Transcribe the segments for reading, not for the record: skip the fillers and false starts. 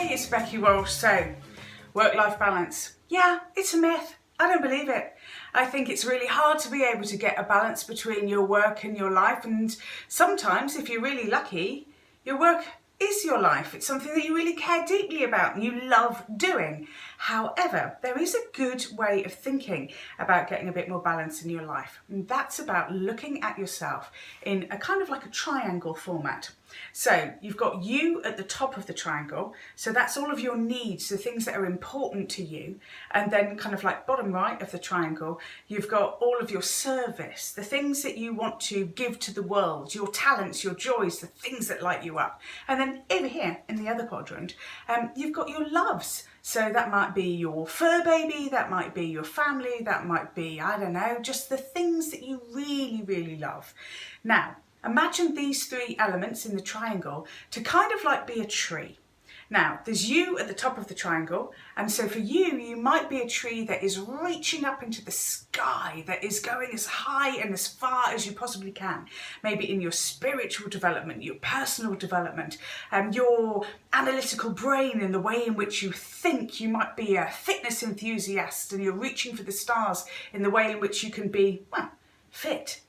Hey, it's Becky Walsh. So, work-life balance. Yeah, it's a myth. I don't believe it. I think it's really hard to be able to get a balance between your work and your life, and sometimes, if you're really lucky, your work is your life. It's something that you really care deeply about and you love doing. However, there is a good way of thinking about getting a bit more balance in your life, and that's about looking at yourself in a kind of like a triangle format. So you've got you at the top of the triangle, so that's all of your needs, the things that are important to you, and then kind of like bottom right of the triangle, you've got all of your service, the things that you want to give to the world, your talents, your joys, the things that light you up. And then over here in the other quadrant, you've got your loves. So that might be your fur baby, that might be your family, that might be, I don't know, just the things that you really, really love. Now, imagine these three elements in the triangle to kind of like be a tree. Now, there's you at the top of the triangle, and so for you, you might be a tree that is reaching up into the sky, that is going as high and as far as you possibly can. Maybe in your spiritual development, your personal development, your analytical brain and the way in which you think. You might be a fitness enthusiast and you're reaching for the stars in the way in which you can be, well, fit.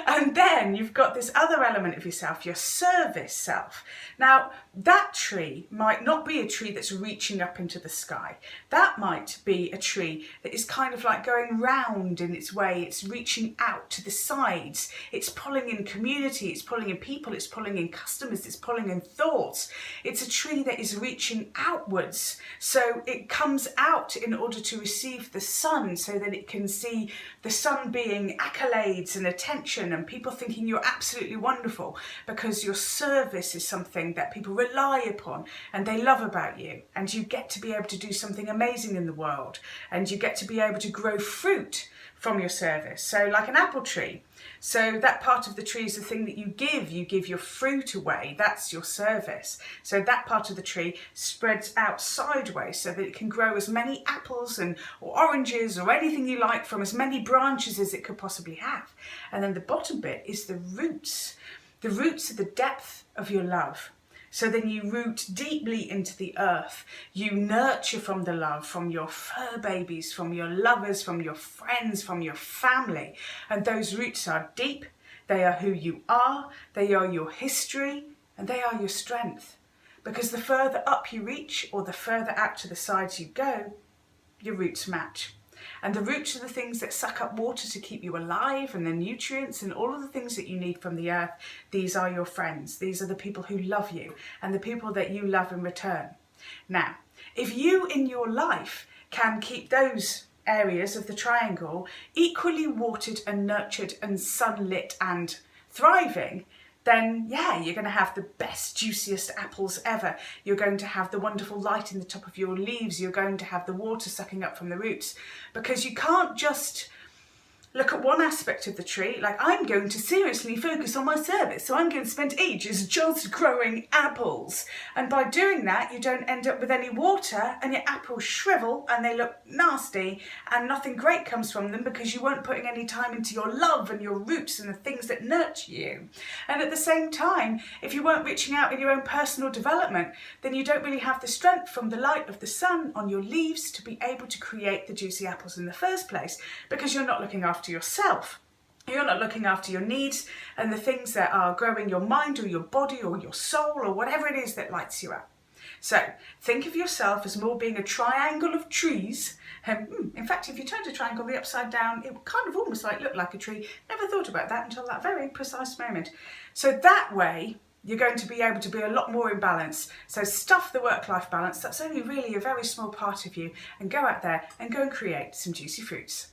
And then you've got this other element of yourself, your service self. Now, that tree might not be a tree that's reaching up into the sky. That might be a tree that is kind of like going round in its way. It's reaching out to the sides. It's pulling in community. It's pulling in people. It's pulling in customers. It's pulling in thoughts. It's a tree that is reaching outwards. So it comes out in order to receive the sun, so that it can see the sun being accolades and attention and people thinking you're absolutely wonderful, because your service is something that people rely upon and they love about you, and you get to be able to do something amazing in the world, and you get to be able to grow fruit from your service. So like an apple tree, so that part of the tree is the thing that you give your fruit away. That's your service. So that part of the tree spreads out sideways so that it can grow as many apples or oranges or anything you like from as many branches as it could possibly have. And then the bottom bit is the roots. The roots are the depth of your love. So then you root deeply into the earth. You nurture from the love, from your fur babies, from your lovers, from your friends, from your family. And those roots are deep. They are who you are. They are your history. And they are your strength. Because the further up you reach, or the further out to the sides you go, your roots match. And the roots are the things that suck up water to keep you alive, and the nutrients and all of the things that you need from the earth. These are your friends. These are the people who love you and the people that you love in return. Now, if you in your life can keep those areas of the triangle equally watered and nurtured and sunlit and thriving, then yeah, you're going to have the best, juiciest apples ever. You're going to have the wonderful light in the top of your leaves. You're going to have the water sucking up from the roots, because you can't just look at one aspect of the tree, like I'm going to seriously focus on my service, so I'm going to spend ages just growing apples. And by doing that, you don't end up with any water and your apples shrivel and they look nasty and nothing great comes from them, because you weren't putting any time into your love and your roots and the things that nurture you. And at the same time, if you weren't reaching out in your own personal development, then you don't really have the strength from the light of the sun on your leaves to be able to create the juicy apples in the first place, because you're not looking after yourself. You're not looking after your needs and the things that are growing your mind or your body or your soul or whatever it is that lights you up. So think of yourself as more being a triangle of trees. In fact, if you turned a triangle the upside down, it would kind of almost like look like a tree. Never thought about that until that very precise moment. So that way, you're going to be able to be a lot more in balance. So stuff the work-life balance. That's only really a very small part of you, and go out there and go and create some juicy fruits.